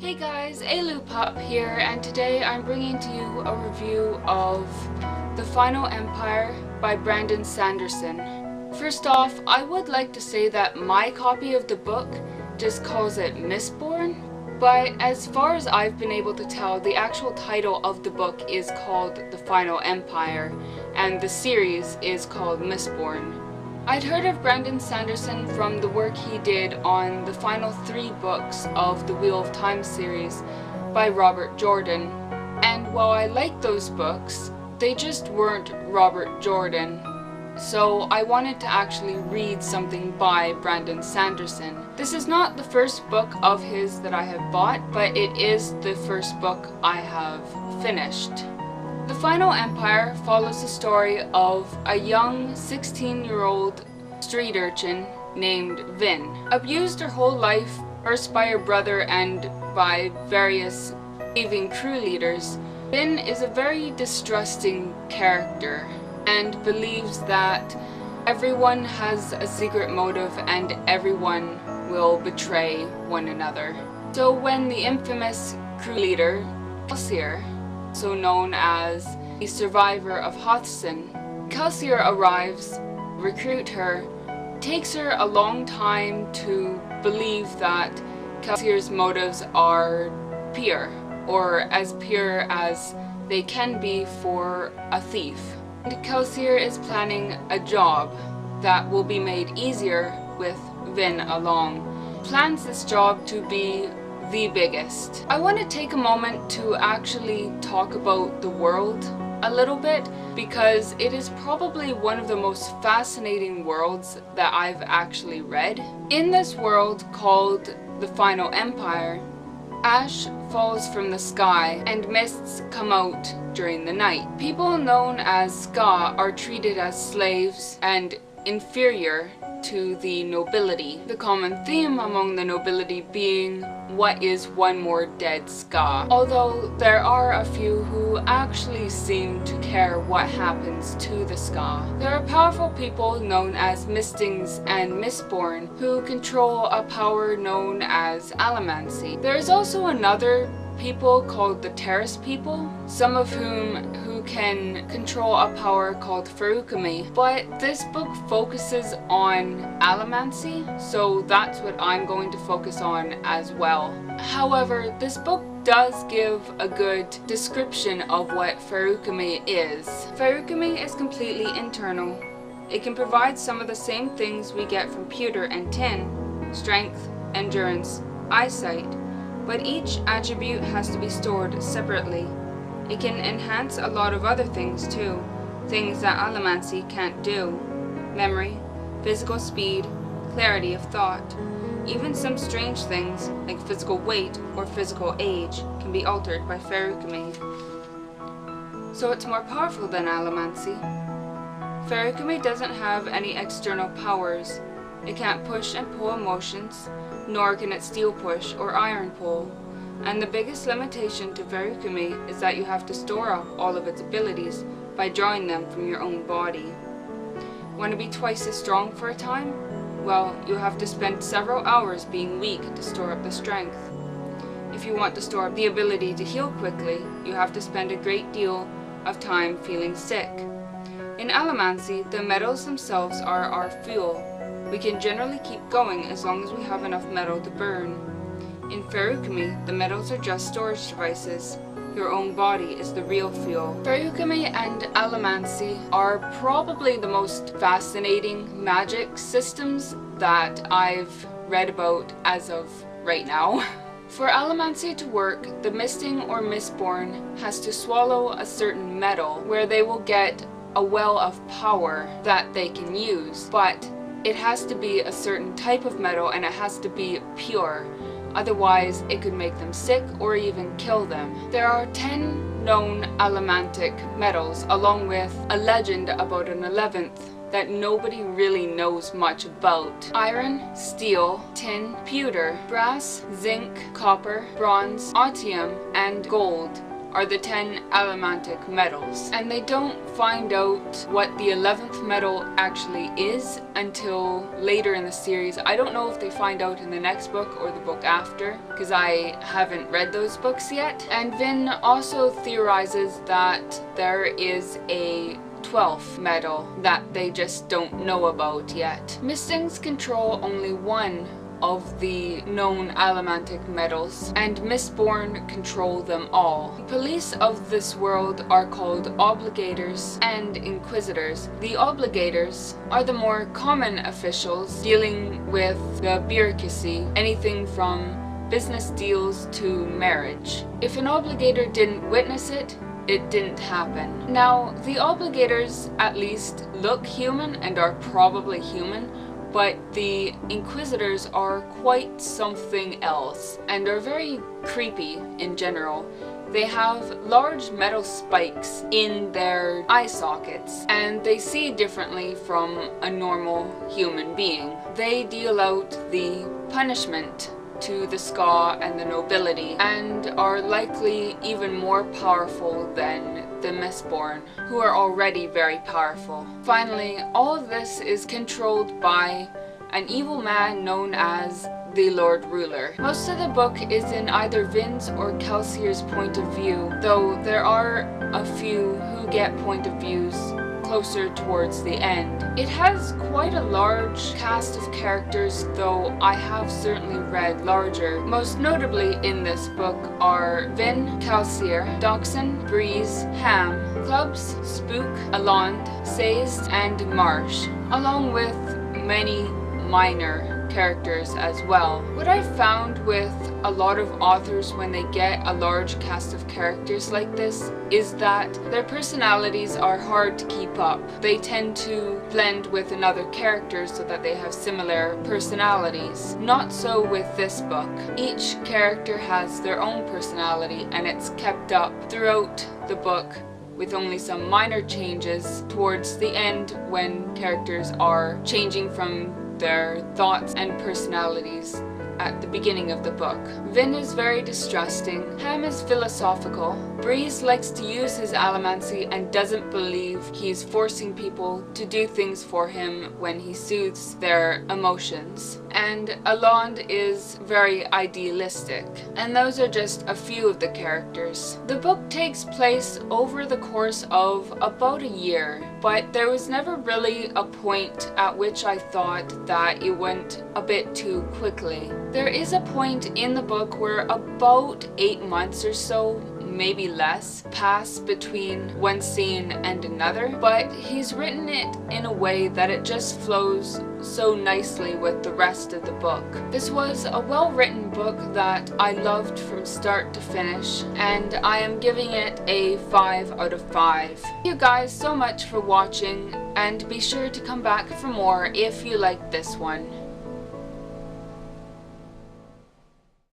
Hey guys, AilouPup here, and today I'm bringing to you a review of The Final Empire by Brandon Sanderson. First off, I would like to say that my copy of the book just calls it Mistborn, but as far as I've been able to tell, the actual title of the book is called The Final Empire, and the series is called Mistborn. I'd heard of Brandon Sanderson from the work he did on the final 3 books of the Wheel of Time series by Robert Jordan, and while I liked those books, they just weren't Robert Jordan, so I wanted to actually read something by Brandon Sanderson. This is not the first book of his that I have bought, but it is the first book I have finished. The Final Empire follows the story of a young 16-year-old street urchin named Vin. Abused her whole life, first by her brother and by various thieving crew leaders, Vin is a very distrusting character and believes that everyone has a secret motive and everyone will betray one another. So when the infamous crew leader, Kelsier, also known as the survivor of Hothson, Kelsier arrives, recruits her. It takes her a long time to believe that Kelsier's motives are pure, or as pure as they can be for a thief. And Kelsier is planning a job that will be made easier with Vin along. Plans this job to be the biggest. I want to take a moment to actually talk about the world a little bit, because it is probably one of the most fascinating worlds that I've actually read. In this world called the Final Empire, ash falls from the sky and mists come out during the night. People known as Ska are treated as slaves and inferior to the nobility. The common theme among the nobility being, what is one more dead Ska? Although there are a few who actually seem to care what happens to the Ska. There are powerful people known as Mistings and Mistborn who control a power known as Allomancy. There is also another people called the Terrace people, some of who can control a power called Ferukami, but this book focuses on Allomancy, so that's what I'm going to focus on as well. However, this book does give a good description of what Ferukami is. Ferukami is completely internal. It can provide some of the same things we get from pewter and tin: strength, endurance, eyesight, but each attribute has to be stored separately. It can enhance a lot of other things too, things that Allomancy can't do: memory, physical speed, clarity of thought. Even some strange things, like physical weight or physical age, can be altered by Ferukami. So it's more powerful than Allomancy. Ferukami doesn't have any external powers. It can't push and pull emotions, nor can it steel push or iron pull. And the biggest limitation to Ferukami is that you have to store up all of its abilities by drawing them from your own body. Want to be twice as strong for a time? Well, you have to spend several hours being weak to store up the strength. If you want to store up the ability to heal quickly, you have to spend a great deal of time feeling sick. In Allomancy, the metals themselves are our fuel. We can generally keep going as long as we have enough metal to burn. In Ferukami, the metals are just storage devices. Your own body is the real fuel. Ferukami and Allomancy are probably the most fascinating magic systems that I've read about as of right now. For Allomancy to work, the Misting or Mistborn has to swallow a certain metal where they will get a well of power that they can use, but it has to be a certain type of metal and it has to be pure. Otherwise, it could make them sick or even kill them. There are 10 known allomantic metals, along with a legend about an 11th that nobody really knows much about. Iron, steel, tin, pewter, brass, zinc, copper, bronze, otium, and gold are the 10 allomantic metals, and they don't find out what the 11th metal actually is until later in the series. I don't know if they find out in the next book or the book after, because I haven't read those books yet. And Vin also theorizes that there is a 12th metal that they just don't know about yet. Mistings control only one of the known allomantic metals, and Mistborn control them all. The police of this world are called obligators and inquisitors. The obligators are the more common officials dealing with the bureaucracy, anything from business deals to marriage. If an obligator didn't witness it, it didn't happen. Now, the obligators at least look human and are probably human, but the inquisitors are quite something else and are very creepy in general. They have large metal spikes in their eye sockets, and they see differently from a normal human being. They deal out the punishment to the Ska and the nobility, and are likely even more powerful than the Mistborn, who are already very powerful. Finally, all of this is controlled by an evil man known as the Lord Ruler. Most of the book is in either Vin's or Kelsier's point of view, though there are a few who get point of views closer towards the end. It has quite a large cast of characters, though I have certainly read larger. Most notably in this book are Vin, Kelsier, Doxson, Breeze, Ham, Clubs, Spook, Alond, Saze, and Marsh, along with many minor characters as well. What I've found with a lot of authors when they get a large cast of characters like this is that their personalities are hard to keep up. They tend to blend with another character so that they have similar personalities. Not so with this book. Each character has their own personality, and it's kept up throughout the book, with only some minor changes towards the end when characters are changing from their thoughts and personalities at the beginning of the book. Vin is very distrusting, Ham is philosophical, Breeze likes to use his allomancy and doesn't believe he's forcing people to do things for him when he soothes their emotions, and Alond is very idealistic. And those are just a few of the characters. The book takes place over the course of about a year, but there was never really a point at which I thought that it went a bit too quickly. There is a point in the book where about 8 months or so, maybe less, pass between one scene and another, but he's written it in a way that it just flows so nicely with the rest of the book. This was a well-written book that I loved from start to finish, and I am giving it a 5 out of 5. Thank you guys so much for watching, and be sure to come back for more if you liked this one.